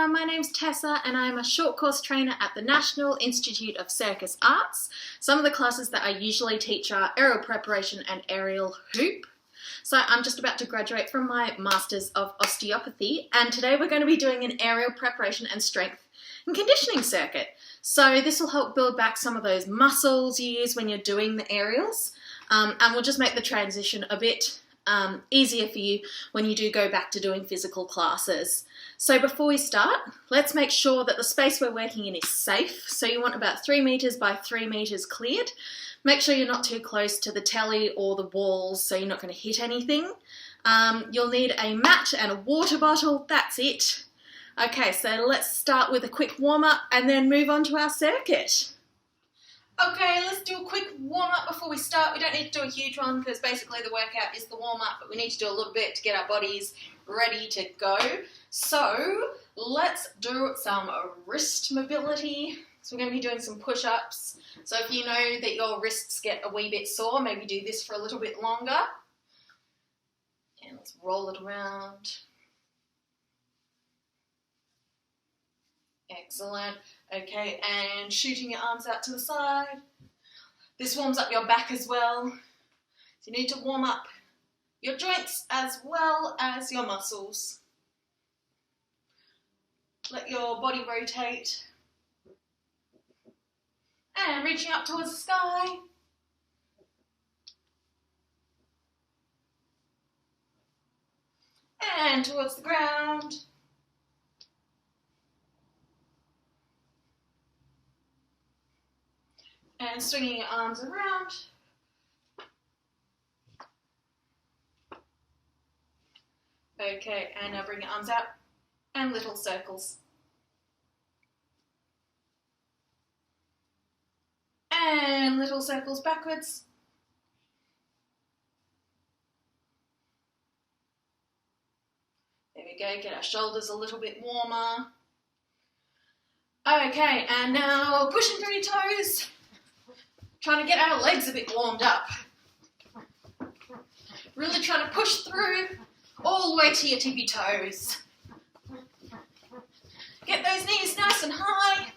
my name's Tessa and I'm a short course trainer at the National Institute of Circus Arts. Some of the classes that I usually teach are aerial preparation and aerial hoop. So I'm just about to graduate from my Masters of Osteopathy, and today we're going to be doing an aerial preparation and strength and conditioning circuit. So this will help build back some of those muscles you use when you're doing the aerials, and we'll just make the transition a bit easier for you when you do go back to doing physical classes. So before we start, let's make sure that the space we're working in is safe. So you want about 3 meters by 3 meters cleared. Make sure you're not too close to the telly or the walls so you're not going to hit anything. You'll need a mat and a water bottle. That's it. Okay, so let's start with a quick warm-up and then move on to our circuit. Okay, let's do a quick warm-up before we start. We don't need to do a huge one because basically the workout is the warm-up, but we need to do a little bit to get our bodies ready to go. So let's do some wrist mobility. So we're going to be doing some push-ups. So if you know that your wrists get a wee bit sore, maybe do this for a little bit longer. And let's roll it around. Excellent. Okay, and shooting your arms out to the side. This warms up your back as well. So you need to warm up your joints as well as your muscles. Let your body rotate. And reaching up towards the sky. And towards the ground. And swinging your arms around. Okay, and now bring your arms out and little circles. And little circles backwards. There we go, get our shoulders a little bit warmer. Okay, and now pushing through your toes. Trying to get our legs a bit warmed up. Really trying to push through all the way to your tippy toes. Get those knees nice and high.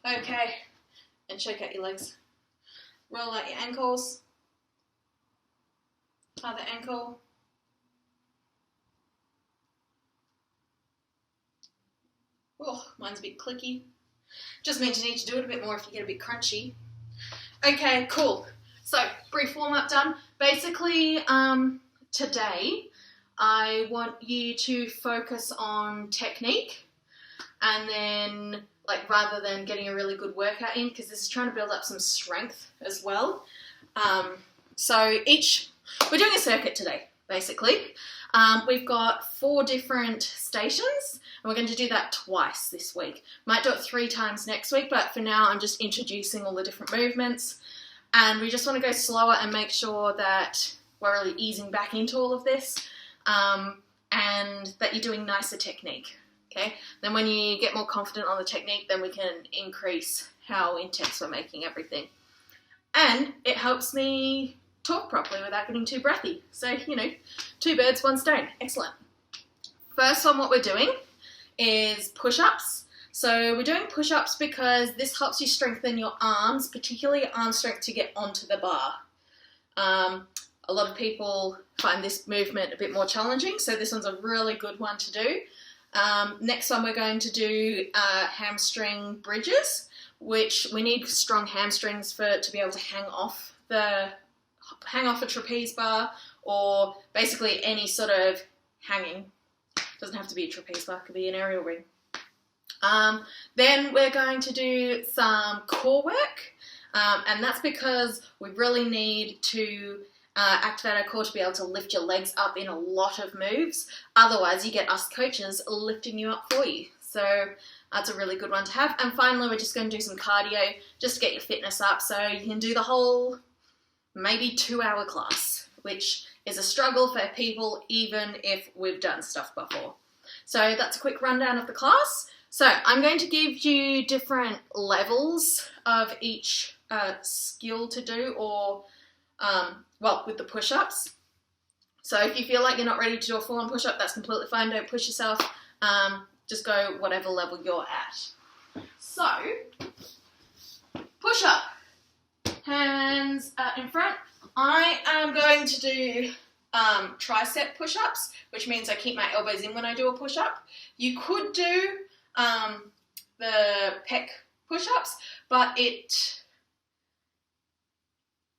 Okay, and shake out your legs. Roll out your ankles. Other ankle. Oh, mine's a bit clicky. Just means you need to do it a bit more if you get a bit crunchy. Okay, cool. So, brief warm-up done. Basically, today, I want you to focus on technique and then, rather than getting a really good workout in, because this is trying to build up some strength as well. We're doing a circuit today, basically. We've got 4 different stations, and we're going to do that twice this week. Might do it 3 times next week, but for now I'm just introducing all the different movements, and we just want to go slower and make sure that we're really easing back into all of this, and that you're doing nicer technique, okay? Then when you get more confident on the technique, then we can increase how intense we're making everything. And it helps me talk properly without getting too breathy. So, 2 birds, 1 stone. Excellent. First one, what we're doing is push-ups. So we're doing push-ups because this helps you strengthen your arms, particularly arm strength to get onto the bar. A lot of people find this movement a bit more challenging, so this one's a really good one to do. Next one, we're going to do hamstring bridges, which we need strong hamstrings to be able to hang off a trapeze bar, or basically any sort of hanging. Doesn't have to be a trapeze bar, it could be an aerial ring. Then we're going to do some core work, and that's because we really need to activate our core to be able to lift your legs up in a lot of moves. Otherwise, you get us coaches lifting you up for you. So that's a really good one to have. And finally, we're just going to do some cardio just to get your fitness up so you can do the whole maybe 2-hour class, which is a struggle for people even if we've done stuff before. So that's a quick rundown of the class. So I'm going to give you different levels of each skill to do, or well, with the push-ups. So if you feel like you're not ready to do a full-on push-up, that's completely fine. Don't push yourself. Just go whatever level you're at. So, push-up. Hands in front. I am going to do tricep push-ups, which means I keep my elbows in when I do a push-up. You could do the pec push-ups, but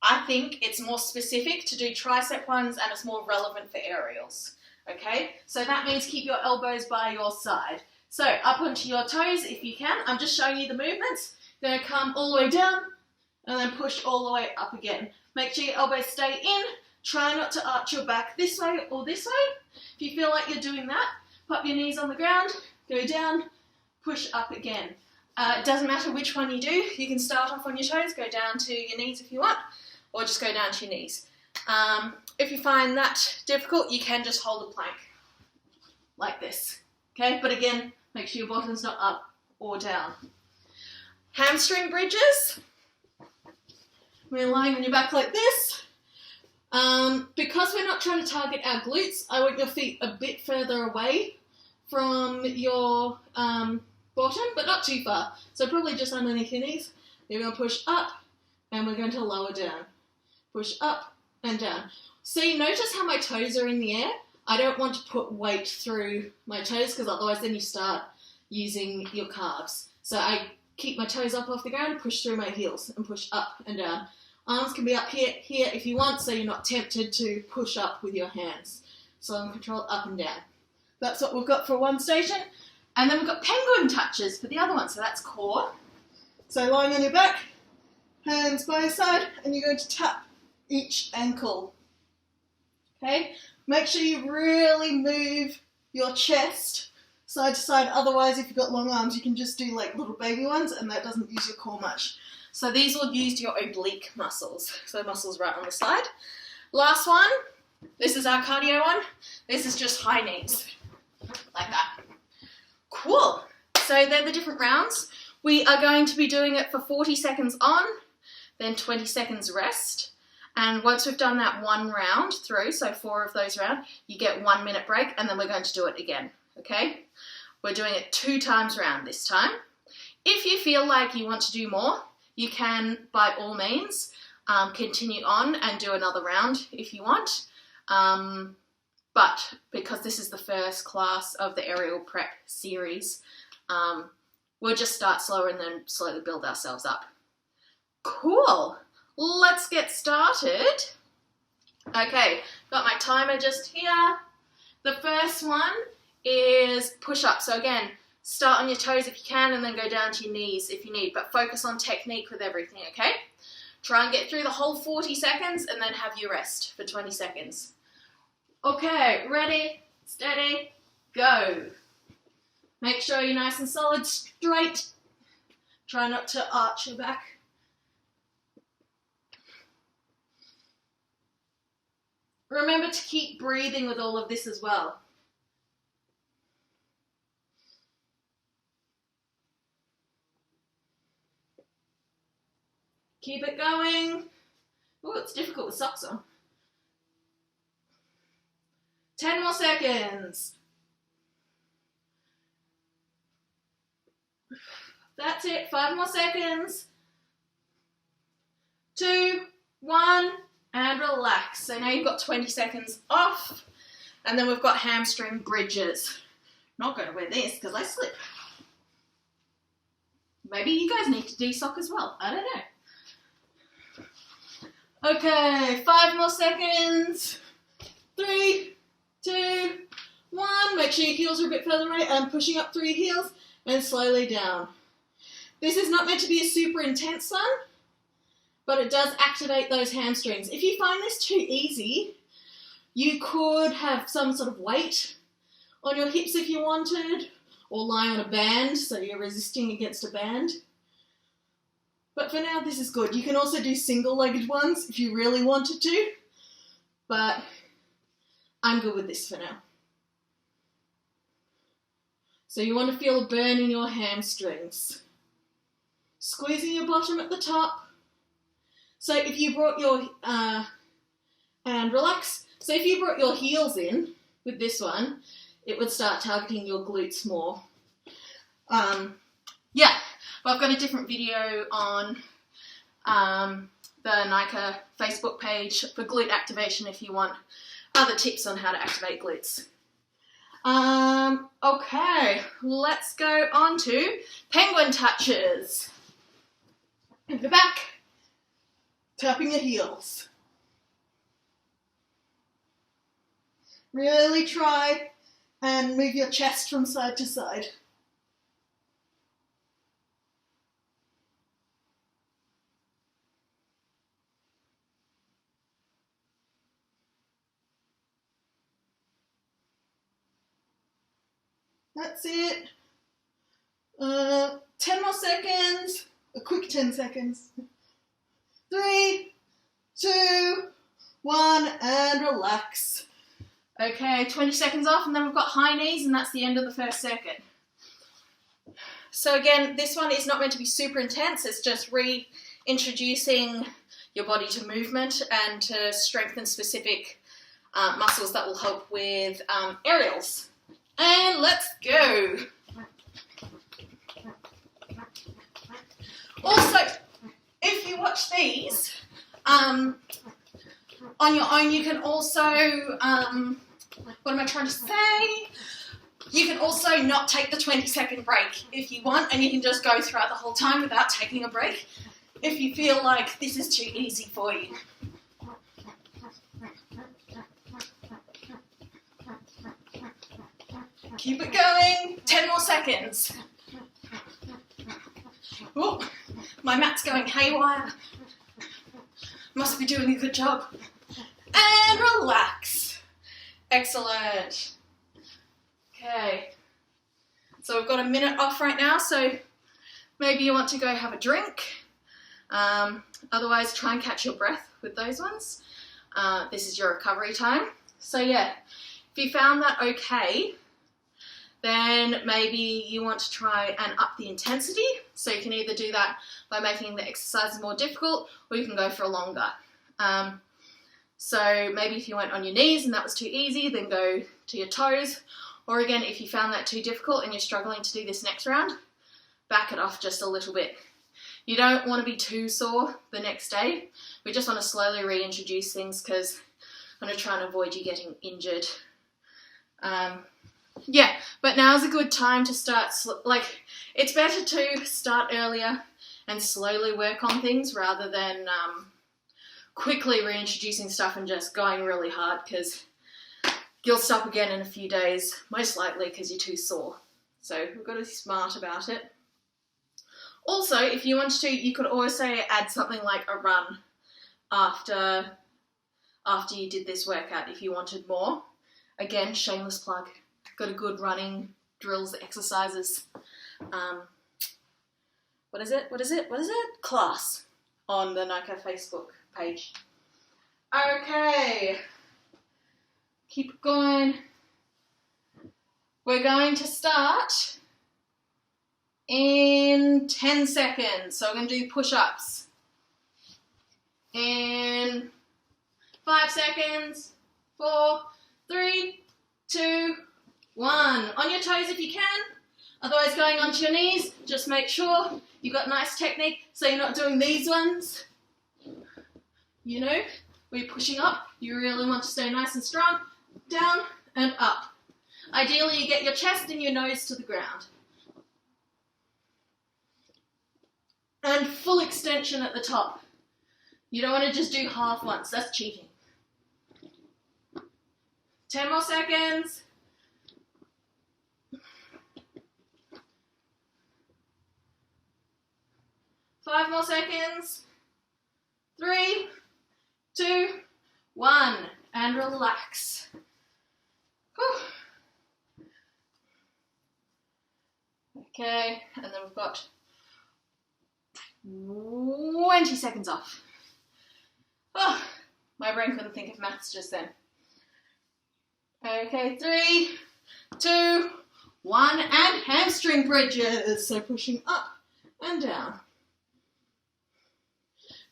I think it's more specific to do tricep ones, and it's more relevant for aerials. Okay, so that means keep your elbows by your side. So up onto your toes if you can. I'm just showing you the movements. You're going to come all the way down and then push all the way up again. Make sure your elbows stay in. Try not to arch your back this way or this way. If you feel like you're doing that, pop your knees on the ground, go down, push up again. It doesn't matter which one you do. You can start off on your toes, go down to your knees if you want, or just go down to your knees. If you find that difficult, you can just hold a plank like this. Okay, but again, make sure your bottom's not up or down. Hamstring bridges. We're lying on your back like this. Because we're not trying to target our glutes, I want your feet a bit further away from your bottom, but not too far. So probably just underneath your knees. You're going to push up and we're going to lower down. Push up and down. See, notice how my toes are in the air. I don't want to put weight through my toes because otherwise then you start using your calves. So I keep my toes up off the ground, push through my heels and push up and down. Arms can be up here if you want, so you're not tempted to push up with your hands. So I'm control up and down. That's what we've got for one station. And then we've got penguin touches for the other one, so that's core. So lying on your back, hands by your side, and you're going to tap each ankle. Okay? Make sure you really move your chest side to side. Otherwise, if you've got long arms, you can just do like little baby ones, and that doesn't use your core much. So these will use your oblique muscles. So muscles right on the side. Last one. This is our cardio one. This is just high knees. Like that. Cool. So they're the different rounds. We are going to be doing it for 40 seconds on, then 20 seconds rest. And once we've done that one round through, so 4 of those round, you get 1 minute break, and then we're going to do it again. Okay? We're doing it 2 times round this time. If you feel like you want to do more, you can, by all means, continue on and do another round if you want. But because this is the first class of the aerial prep series, we'll just start slower and then slowly build ourselves up. Cool. Let's get started. Okay, got my timer just here. The first one is push-up. So again, start on your toes if you can and then go down to your knees if you need, but focus on technique with everything, okay? Try and get through the whole 40 seconds and then have your rest for 20 seconds. Okay, ready, steady, go. Make sure you're nice and solid, straight. Try not to arch your back. Remember to keep breathing with all of this as well. Keep it going. Oh, it's difficult with socks on. 10 more seconds. That's it. 5 more seconds. 2, 1, and relax. So now you've got 20 seconds off. And then we've got hamstring bridges. Not going to wear this because I slip. Maybe you guys need to de-sock as well. I don't know. Okay, 5 more seconds. 3, 2, 1. Make sure your heels are a bit further away and pushing up through your heels and slowly down. This is not meant to be a super intense one, but it does activate those hamstrings. If you find this too easy, you could have some sort of weight on your hips if you wanted, or lie on a band so you're resisting against a band. But for now, this is good. You can also do single-legged ones if you really wanted to, but I'm good with this for now. So you want to feel a burn in your hamstrings. Squeezing your bottom at the top. So if you brought your and relax. So if you brought your heels in with this one, it would start targeting your glutes more. Yeah, but I've got a different video on the Nike Facebook page for glute activation if you want other tips on how to activate glutes. Okay, let's go on to penguin touches. In the back, tapping your heels. Really try and move your chest from side to side. That's it. 10 more seconds. A quick 10 seconds. 3, 2, 1, and relax. Okay, 20 seconds off, and then we've got high knees, and that's the end of the first circuit. So again, this one is not meant to be super intense. It's just reintroducing your body to movement and to strengthen specific muscles that will help with aerials. And let's go. Also, if you watch these on your own, you can also, what am I trying to say? You can also not take the 20-second break if you want, and you can just go throughout the whole time without taking a break if you feel like this is too easy for you. Keep it going. 10 more seconds. Oh, my mat's going haywire. Must be doing a good job. And relax. Excellent. Okay. So we've got a minute off right now, so maybe you want to go have a drink. Otherwise, try and catch your breath with those ones. This is your recovery time. So yeah, if you found that okay, then maybe you want to try and up the intensity. So you can either do that by making the exercises more difficult, or you can go for longer. So maybe if you went on your knees and that was too easy, then go to your toes. Or again, if you found that too difficult and you're struggling to do this next round, back it off just a little bit. You don't want to be too sore the next day. We just want to slowly reintroduce things because I'm going to try and avoid you getting injured. Yeah, but now's a good time to start, it's better to start earlier and slowly work on things rather than quickly reintroducing stuff and just going really hard, because you'll stop again in a few days, most likely because you're too sore. So we've got to be smart about it. Also, if you wanted to, you could also add something like a run after you did this workout if you wanted more. Again, shameless plug. Got a good running drills, exercises, what is it? Class on the Nike Facebook page. Okay, keep going. We're going to start in 10 seconds. So we're going to do push-ups. In 5 seconds, 4, 3, 2, 1. On your toes if you can. Otherwise, going onto your knees, just make sure you've got nice technique so you're not doing these ones. You know, where you're pushing up, you really want to stay nice and strong. Down and up. Ideally, you get your chest and your nose to the ground. And full extension at the top. You don't want to just do half once, that's cheating. 10 more seconds. 5 more seconds. 3, 2, 1. And relax. Whew. Okay, and then we've got 20 seconds off. Oh, my brain couldn't think of maths just then. Okay, 3, 2, 1, and hamstring bridges. So pushing up and down.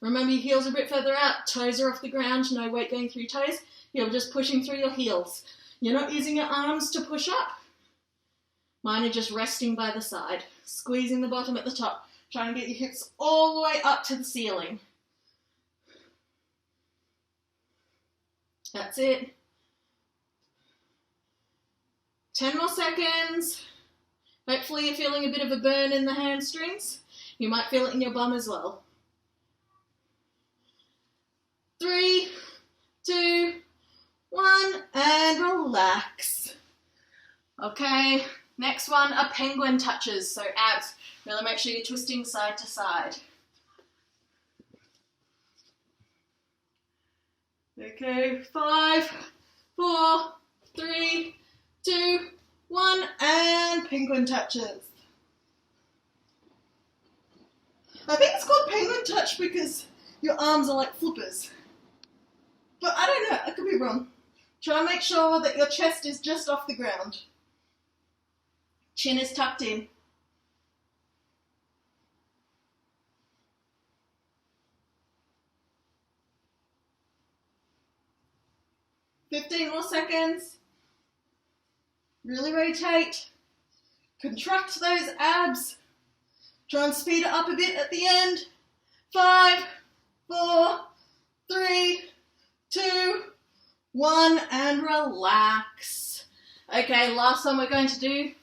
Remember your heels are a bit further out, toes are off the ground, no weight going through your toes. You're just pushing through your heels. You're not using your arms to push up. Mine are just resting by the side, squeezing the bottom at the top, trying to get your hips all the way up to the ceiling. That's it. 10 more seconds. Hopefully you're feeling a bit of a burn in the hamstrings. You might feel it in your bum as well. 3, 2, 1, and relax. Okay, next one are penguin touches, so abs. Really make sure you're twisting side to side. Okay, 5, 4, 3, 2, 1, and penguin touches. I think it's called penguin touch because your arms are like flippers. But I don't know, I could be wrong. Try and make sure that your chest is just off the ground. Chin is tucked in. "15 more seconds. Really rotate. Contract those abs. Try and speed it up a bit at the end. 5, 4, 3, 2, 1, and relax. Okay, last one we're going to do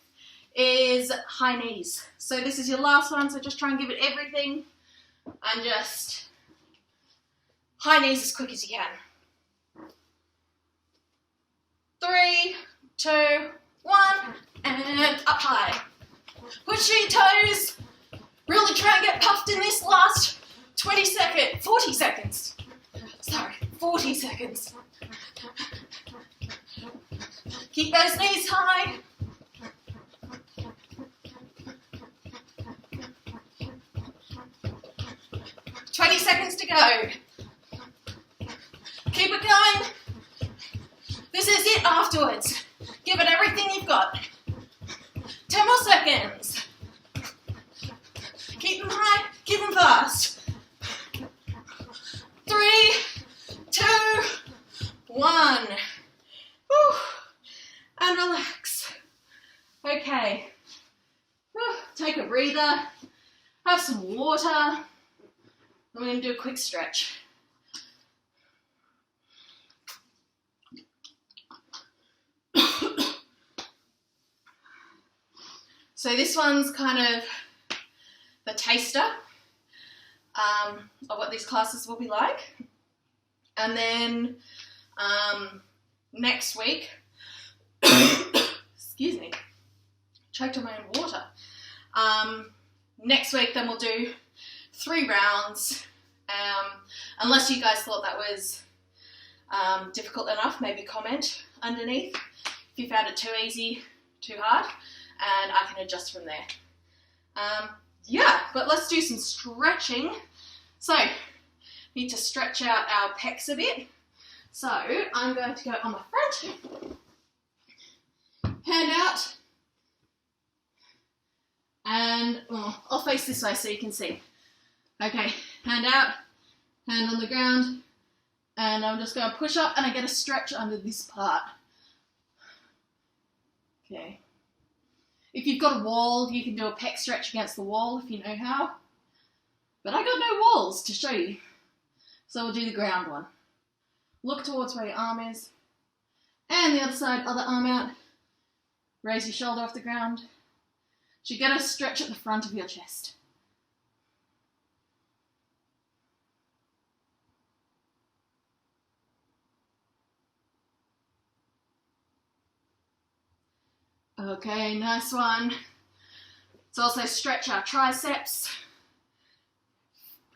is high knees. So this is your last one, so just try and give it everything and just high knees as quick as you can. 3, 2, 1, and up high. Push your toes. Really try and get puffed in this last 40 seconds. Sorry, 40 seconds. Keep those knees high. "20 seconds to go. Keep it going. This is it afterwards. Give it everything you've got. 10 more seconds. Keep them high, keep them fast. 3, 2, 1. Whew. And relax. Okay. Whew. Take a breather. Have some water. And we're going to do a quick stretch. So this one's kind of the taster of what these classes will be like. And then next week, excuse me, choked on my own water. Next week then we'll do 3 rounds. Unless you guys thought that was difficult enough, maybe comment underneath if you found it too easy, too hard, and I can adjust from there. Yeah, but let's do some stretching. So, need to stretch out our pecs a bit. So, I'm going to go on my front, hand out, and I'll face this way so you can see. Okay, hand out, hand on the ground, and I'm just going to push up and I get a stretch under this part. Okay. If you've got a wall, you can do a pec stretch against the wall if you know how. But I got no walls to show you. So we'll do the ground one. Look towards where your arm is. And the other side, other arm out. Raise your shoulder off the ground. So you get a stretch at the front of your chest. Okay, nice one. Let's also stretch our triceps.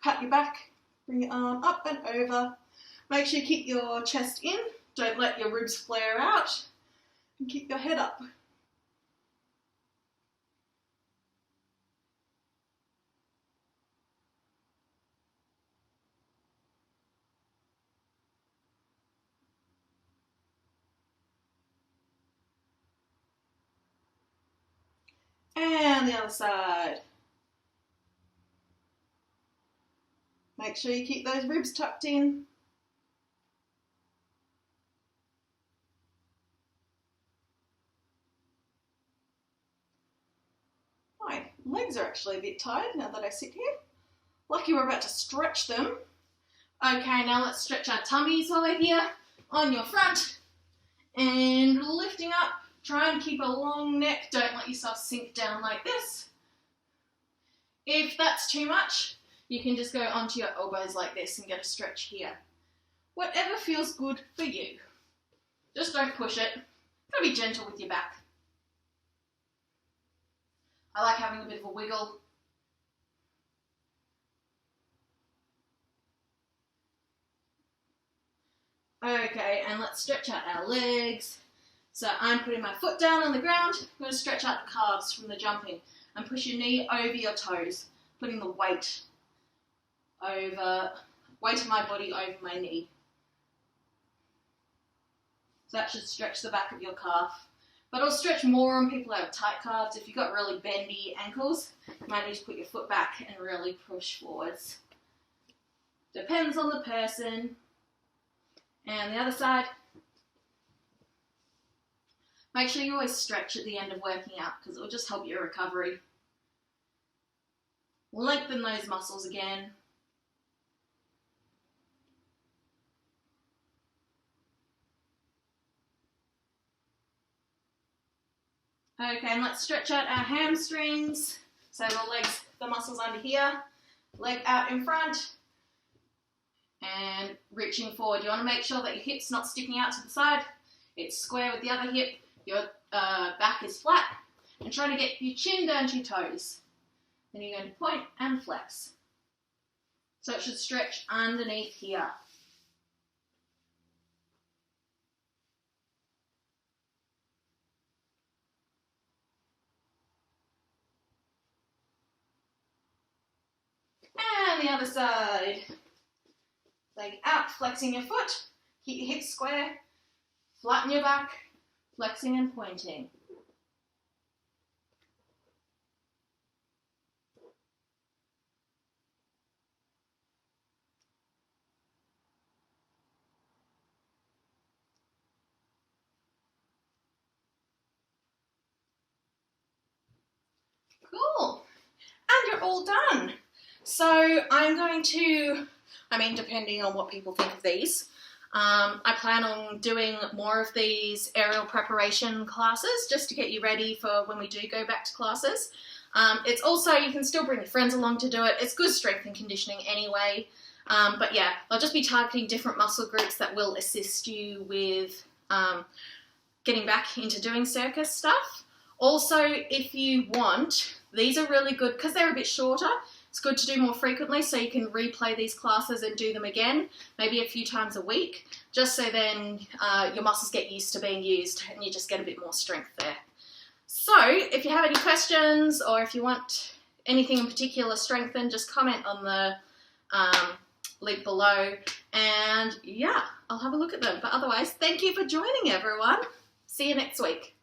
Pat your back, bring your arm up and over. Make sure you keep your chest in. Don't let your ribs flare out. And keep your head up. And the other side. Make sure you keep those ribs tucked in. My legs are actually a bit tired now that I sit here. Lucky we're about to stretch them. Okay, now let's stretch our tummies while we're here. On your front and lifting up. Try and keep a long neck. Don't let yourself sink down like this. If that's too much, you can just go onto your elbows like this and get a stretch here. Whatever feels good for you. Just don't push it. Gotta be gentle with your back. I like having a bit of a wiggle. Okay, and let's stretch out our legs. So I'm putting my foot down on the ground. I'm going to stretch out the calves from the jumping and push your knee over your toes, putting the weight of my body over my knee. So that should stretch the back of your calf. But it'll stretch more on people who have tight calves. If you've got really bendy ankles, you might need to put your foot back and really push forwards. Depends on the person. And the other side. Make sure you always stretch at the end of working out because it will just help your recovery. Lengthen those muscles again. Okay, and let's stretch out our hamstrings. So the muscles under here, leg out in front, and reaching forward. You want to make sure that your hip's not sticking out to the side. It's square with the other hip. Your back is flat. And try to get your chin down to your toes. Then you're going to point and flex. So it should stretch underneath here. And the other side. Leg out, flexing your foot. Keep your hips square. Flatten your back. Flexing and pointing. Cool. And you're all done. So I'm going to, depending on what people think of these, I plan on doing more of these aerial preparation classes just to get you ready for when we do go back to classes. It's also, you can still bring your friends along to do it. It's good strength and conditioning anyway. But yeah, I'll just be targeting different muscle groups that will assist you with getting back into doing circus stuff. Also, if you want, these are really good because they're a bit shorter. It's good to do more frequently so you can replay these classes and do them again, maybe a few times a week, just so then your muscles get used to being used and you just get a bit more strength there. So if you have any questions or if you want anything in particular strengthened, just comment on the link below and yeah, I'll have a look at them. But otherwise, thank you for joining everyone. See you next week.